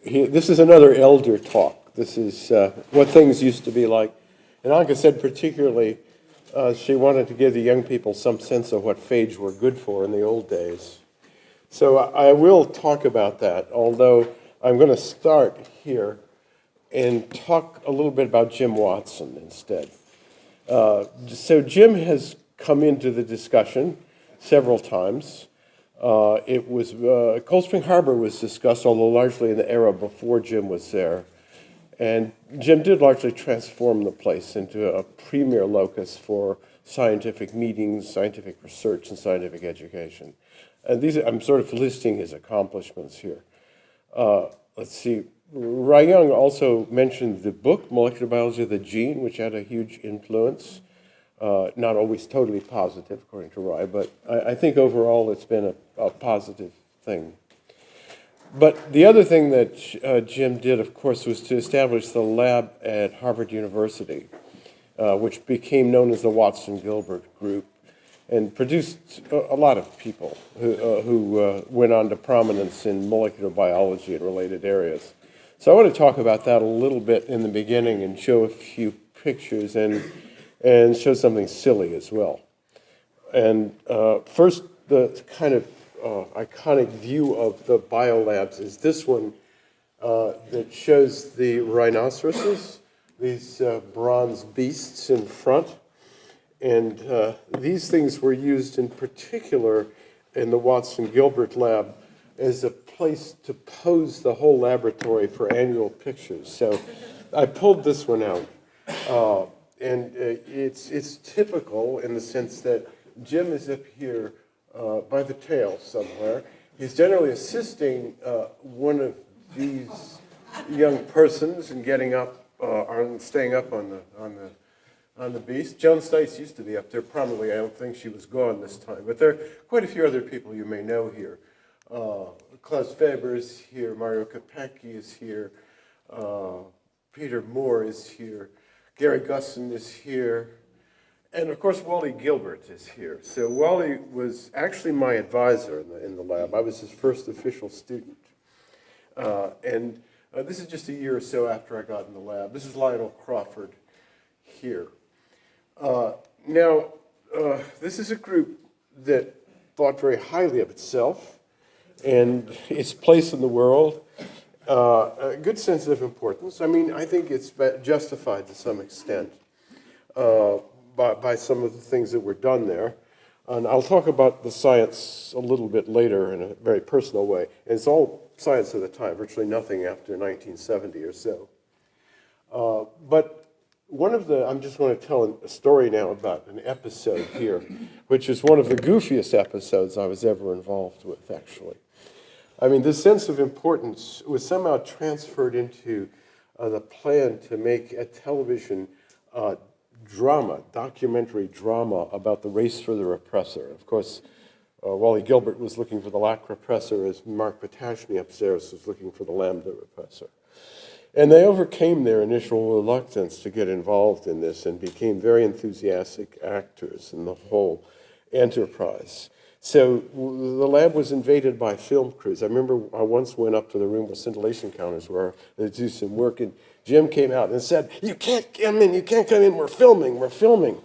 This is another elder talk. This is what things used to be like. And Anka said particularly she wanted to give the young people some sense of what phage were good for in the old days. So I will talk about that, although I'm going to start here and talk a little bit about Jim Watson instead. So Jim has come into the discussion several times. Cold Spring Harbor was discussed, although largely in the era before Jim was there. And Jim did largely transform the place into a premier locus for scientific meetings, scientific research, and scientific education. And I'm sort of listing his accomplishments here. Let's see. Rai Young also mentioned the book, Molecular Biology of the Gene, which had a huge influence. Not always totally positive, according to Rai, but I think overall it's been a positive thing. But the other thing that Jim did, of course, was to establish the lab at Harvard University, which became known as the Watson-Gilbert Group, and produced a lot of people who went on to prominence in molecular biology and related areas. So I want to talk about that a little bit in the beginning and show a few pictures and show something silly as well. And first, the kind of iconic view of the biolabs is this one that shows the rhinoceroses, these bronze beasts in front. And these things were used in particular in the Watson-Gilbert lab as a place to pose the whole laboratory for annual pictures. So I pulled this one out. And it's typical in the sense that Jim is up here by the tail somewhere. He's generally assisting one of these young persons in getting up or staying up on the beast. Joan Stice used to be up there. Probably, I don't think she was gone this time. But there are quite a few other people you may know here. Klaus Faber is here. Mario Capecchi is here. Peter Moore is here. Gary Gusson is here. And of course, Wally Gilbert is here. So Wally was actually my advisor in the lab. I was his first official student. And this is just a year or so after I got in the lab. This is Lionel Crawford here. Now, this is a group that thought very highly of itself and its place in the world. A good sense of importance. I mean, I think it's justified to some extent by some of the things that were done there. And I'll talk about the science a little bit later in a very personal way. And it's all science of the time, virtually nothing after 1970 or so. But I'm just going to tell a story now about an episode here, which is one of the goofiest episodes I was ever involved with, actually. I mean, this sense of importance was somehow transferred into the plan to make a television documentary drama about the race for the repressor. Of course, Wally Gilbert was looking for the lac repressor as Mark Potashny upstairs was looking for the lambda repressor. And they overcame their initial reluctance to get involved in this and became very enthusiastic actors in the whole enterprise. So the lab was invaded by film crews. I remember I once went up to the room where scintillation counters were to do some work, and Jim came out and said, "You can't come in, we're filming."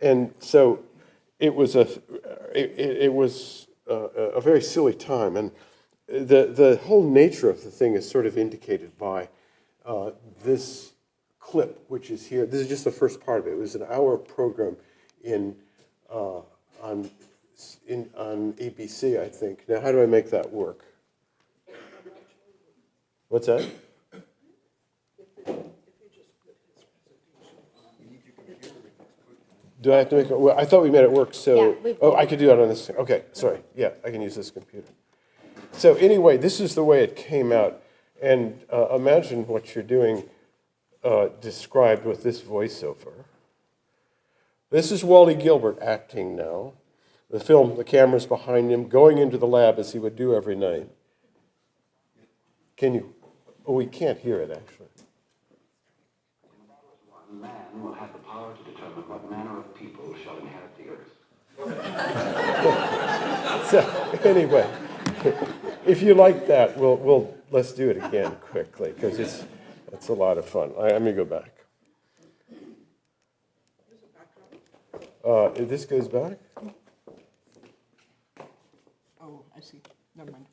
And so it was a very silly time, and the whole nature of the thing is sort of indicated by this clip, which is here. This is just the first part of it. It was an hour program on ABC, I think. Now, how do I make that work? What's that? Do I have to make it? Well, I thought we made it work, so... Yeah, I could do that on this. Okay, sorry. Yeah, I can use this computer. So anyway, this is the way it came out. And imagine what you're doing described with this voiceover. This is Wally Gilbert acting now. The camera's behind him, going into the lab as he would do every night. Can you? Oh, we can't hear it, actually. Man will have the power to determine what manner of people shall inherit the earth. So, anyway. if you like that, let's do it again quickly, because it's a lot of fun. Let me go back. This goes back? Oh, I see. Never mind.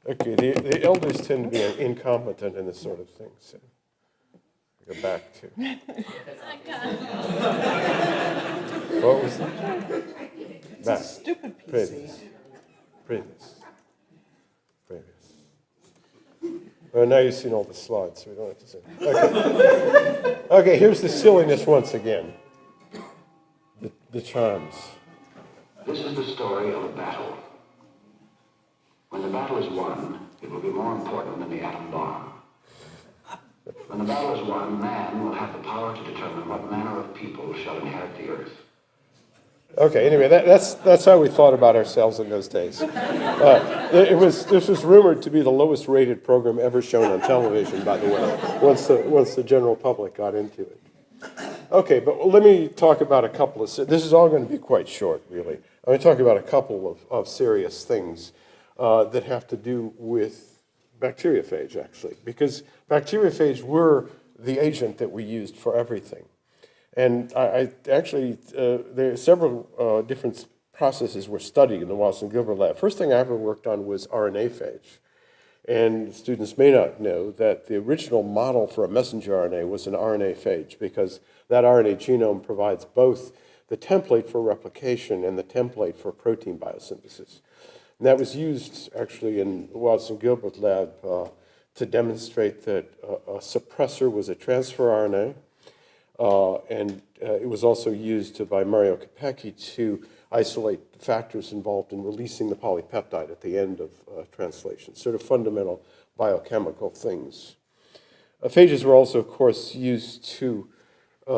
Okay, the elders tend to be incompetent in this sort of thing, so go back to. What was that? It's a stupid PC. Previous. Well, now you've seen all the slides, so we don't have to say. Okay, okay, here's the silliness once again. The charms. This is the story of a battle. When the battle is won, it will be more important than the atom bomb. When the battle is won, man will have the power to determine what manner of people shall inherit the earth. Okay, anyway, that's how we thought about ourselves in those days. This was rumored to be the lowest rated program ever shown on television, by the way, once the general public got into it. Okay, but let me talk about a couple of, this is all going to be quite short, really. I'm going to talk about a couple of serious things that have to do with bacteriophage, actually, because bacteriophage were the agent that we used for everything. And I actually, there are several different processes were studied in the Watson Gilbert lab. First thing I ever worked on was RNA phage. And students may not know that the original model for a messenger RNA was an RNA phage, because that RNA genome provides both the template for replication and the template for protein biosynthesis. And that was used actually in the Watson Gilbert lab to demonstrate that a suppressor was a transfer RNA. And it was also used by Mario Capecchi to isolate factors involved in releasing the polypeptide at the end of translation, sort of fundamental biochemical things. Phages were also, of course, used to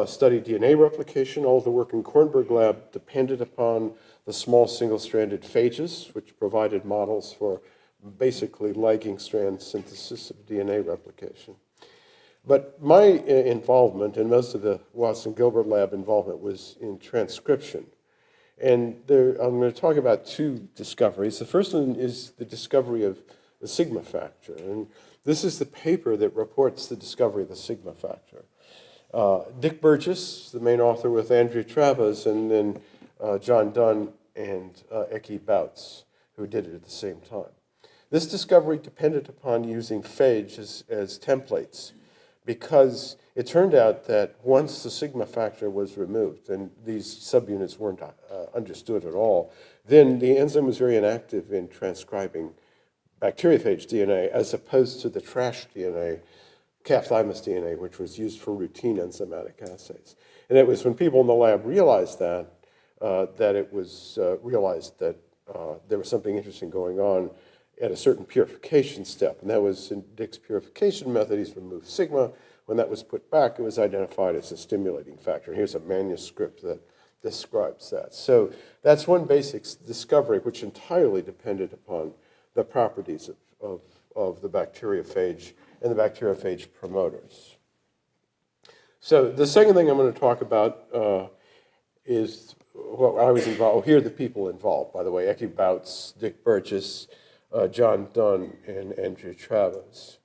study DNA replication. All the work in Kornberg lab depended upon the small single-stranded phages, which provided models for basically lagging strand synthesis of DNA replication. But my involvement, and most of the Watson Gilbert lab involvement, was in transcription. And I'm going to talk about two discoveries. The first one is the discovery of the sigma factor. And this is the paper that reports the discovery of the sigma factor. Dick Burgess, the main author, with Andrew Travis, and then John Dunn and Eki Bouts, who did it at the same time. This discovery depended upon using phage as templates, because it turned out that once the sigma factor was removed, and these subunits weren't understood at all, then the enzyme was very inactive in transcribing bacteriophage DNA, as opposed to the trash DNA, calf thymus DNA, which was used for routine enzymatic assays. And it was when people in the lab realized that, realized that there was something interesting going on at a certain purification step. And that was in Dick's purification method. He's removed sigma. When that was put back, it was identified as a stimulating factor. Here's a manuscript that describes that. So that's one basic discovery, which entirely depended upon the properties of the bacteriophage and the bacteriophage promoters. So the second thing I'm going to talk about is what I was involved. Oh, here are the people involved, by the way: Eki Bouts, Dick Burgess, John Dunn, and Andrew Travis.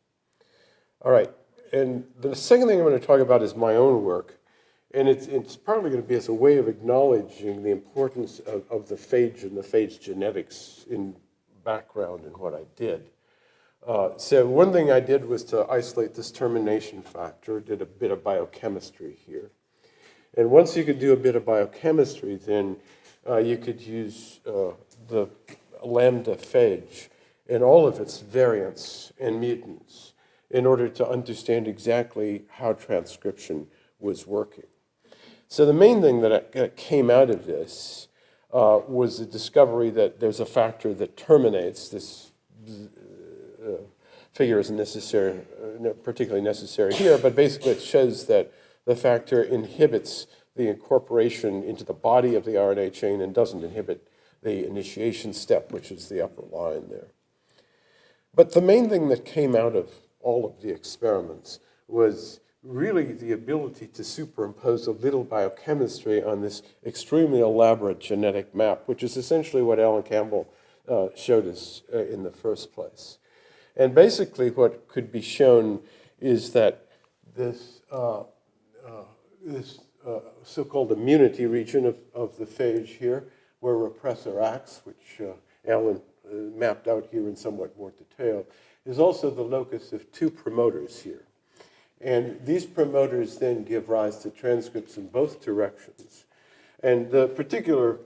All right, and the second thing I'm going to talk about is my own work, and it's partly going to be as a way of acknowledging the importance of the phage and the phage genetics in background in what I did. So one thing I did was to isolate this termination factor, did a bit of biochemistry here. And once you could do a bit of biochemistry, then you could use the lambda phage and all of its variants and mutants in order to understand exactly how transcription was working. So the main thing that came out of this was the discovery that there's a factor that terminates. This figure isn't necessary, particularly necessary here, but basically it shows that the factor inhibits the incorporation into the body of the RNA chain and doesn't inhibit the initiation step, which is the upper line there. But the main thing that came out of all of the experiments was really the ability to superimpose a little biochemistry on this extremely elaborate genetic map, which is essentially what Alan Campbell showed us in the first place. And basically what could be shown is that this, so-called immunity region of the phage here, where repressor acts, which Alan mapped out here in somewhat more detail, is also the locus of two promoters here. And these promoters then give rise to transcripts in both directions. And the particular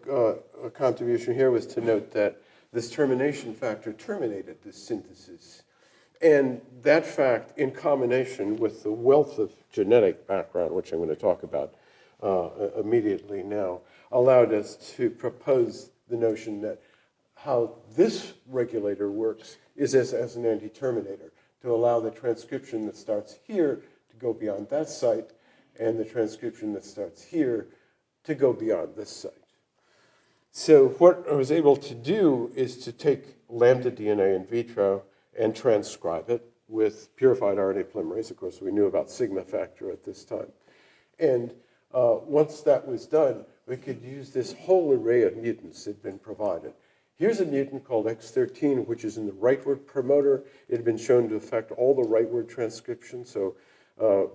contribution here was to note that this termination factor terminated this synthesis. And that fact, in combination with the wealth of genetic background, which I'm going to talk about immediately now, allowed us to propose the notion that how this regulator works is as an anti-terminator, to allow the transcription that starts here to go beyond that site, and the transcription that starts here to go beyond this site. So what I was able to do is to take lambda DNA in vitro and transcribe it with purified RNA polymerase. Of course, we knew about sigma factor at this time. And once that was done, we could use this whole array of mutants that had been provided. Here's a mutant called X13, which is in the rightward promoter. It had been shown to affect all the rightward transcription. So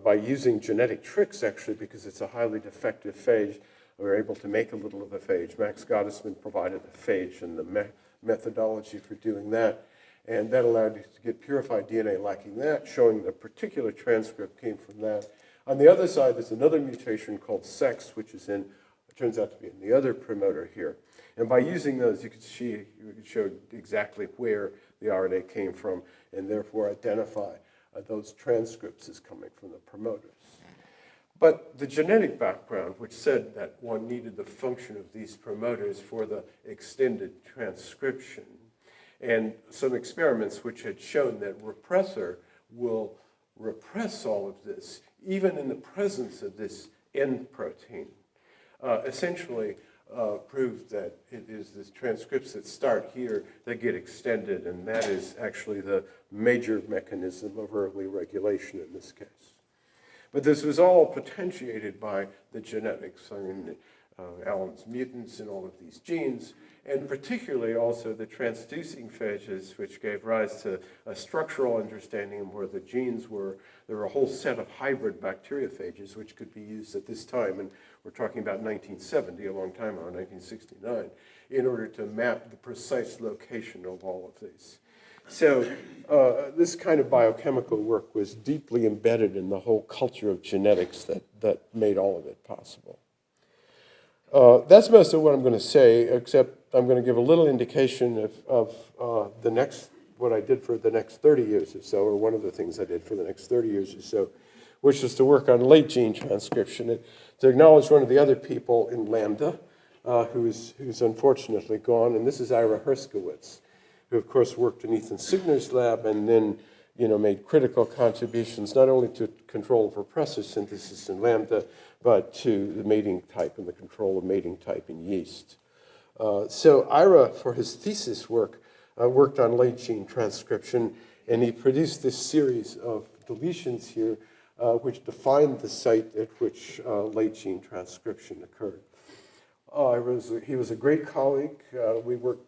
by using genetic tricks, actually, because it's a highly defective phage, we were able to make a little of a phage. Max Gottesman provided the phage and the methodology for doing that. And that allowed you to get purified DNA lacking that, showing the particular transcript came from that. On the other side, there's another mutation called sex, which is in, it turns out to be in the other promoter here. And by using those, you could show exactly where the RNA came from, and therefore identify those transcripts as coming from the promoters. But the genetic background, which said that one needed the function of these promoters for the extended transcription, and some experiments which had shown that repressor will repress all of this, even in the presence of this N protein, essentially proved that it is the transcripts that start here that get extended, and that is actually the major mechanism of early regulation in this case. But this was all potentiated by the genetics. I mean, Alan's mutants in all of these genes, and particularly also the transducing phages, which gave rise to a structural understanding of where the genes were. There were a whole set of hybrid bacteriophages which could be used at this time, and we're talking about 1970, a long time ago, 1969, in order to map the precise location of all of these. So this kind of biochemical work was deeply embedded in the whole culture of genetics that made all of it possible. That's most of what I'm going to say, except I'm going to give a little indication of the next, what I did for the next 30 years or so, or one of the things I did for the next 30 years or so, which is to work on late gene transcription, and to acknowledge one of the other people in Lambda, who's unfortunately gone, and this is Ira Herskowitz, who of course worked in Ethan Signer's lab and then made critical contributions not only to control of repressor synthesis in Lambda, but to the mating type and the control of mating type in yeast. So Ira, for his thesis work, worked on late gene transcription, and he produced this series of deletions here, which defined the site at which late gene transcription occurred. He was a great colleague. We worked,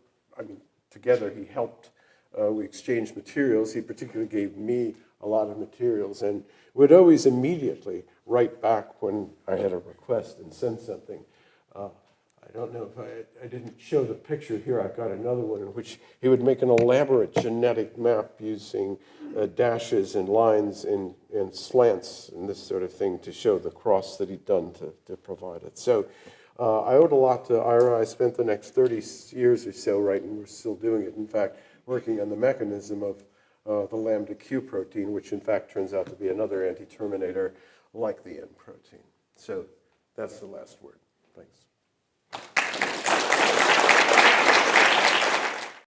together. He helped. We exchanged materials. He particularly gave me a lot of materials, and would always immediately write back when I had a request and send something. I don't know if I didn't show the picture here. I've got another one in which he would make an elaborate genetic map using dashes and lines and slants and this sort of thing to show the cross that he'd done to provide it. So I owed a lot to Ira. I spent the next 30 years or so writing. We're still doing it. In fact, working on the mechanism of the lambda Q protein, which in fact turns out to be another anti-terminator like the N protein. So that's the last word. Thanks.